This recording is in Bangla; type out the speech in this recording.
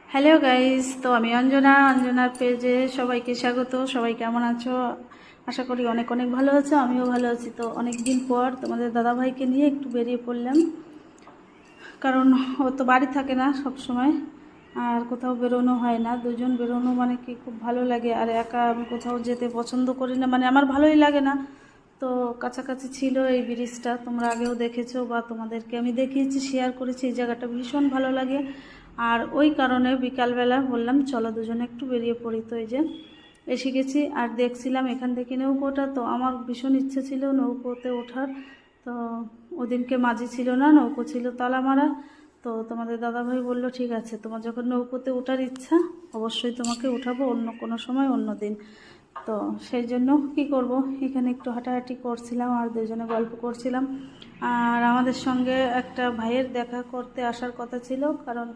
হ্যালো গাইস, তো আমি অঞ্জনার পেজে সবাইকে স্বাগত। সবাই কেমন আছো? আশা করি অনেক অনেক ভালো আছো, আমিও ভালো আছি। তো অনেক দিন পর তোমাদের দাদাভাইকে নিয়ে একটু বেরিয়ে পড়লাম, কারণ ও তো বাড়ি থাকে না সব সময়, আর কোথাও বেরোনো হয় না। দুজন বেরোনো মানে কি খুব ভালো লাগে, আর একা আমি কোথাও যেতে পছন্দ করি না, মানে আমার ভালোই লাগে না। তো কাছাকাছি ছিল এই ব্রিজটা, তোমরা আগেও দেখেছো বা তোমাদেরকে আমি দেখিয়েছি, শেয়ার করেছি। এই জায়গাটা ভীষণ ভালো লাগে, আর ওই কারণে বিকালবেলা বললাম চলো দুজনে একটু বেরিয়ে পড়ি। তো এই যে এসে গেছি, আর দেখছিলাম এখান থেকে নৌকোটা, তো আমার ভীষণ ইচ্ছে ছিল নৌকোতে ওঠার। তো ওদিনকে মাঝি ছিল না, নৌকো ছিল তালা মারা। তো তোমাদের দাদাভাই বললো ঠিক আছে, তোমার যখন নৌকোতে ওঠার ইচ্ছা অবশ্যই তোমাকে উঠাবো, অন্য কোনো সময় অন্য দিন। তো সেই জন্য কি করব, এখানে একটু হাঁটাহাঁটি করছিলাম আর দুজনে গল্প করছিলাম। আর আমাদের সঙ্গে একটা ভাইয়ের দেখা করতে আসার কথা ছিল, কারণ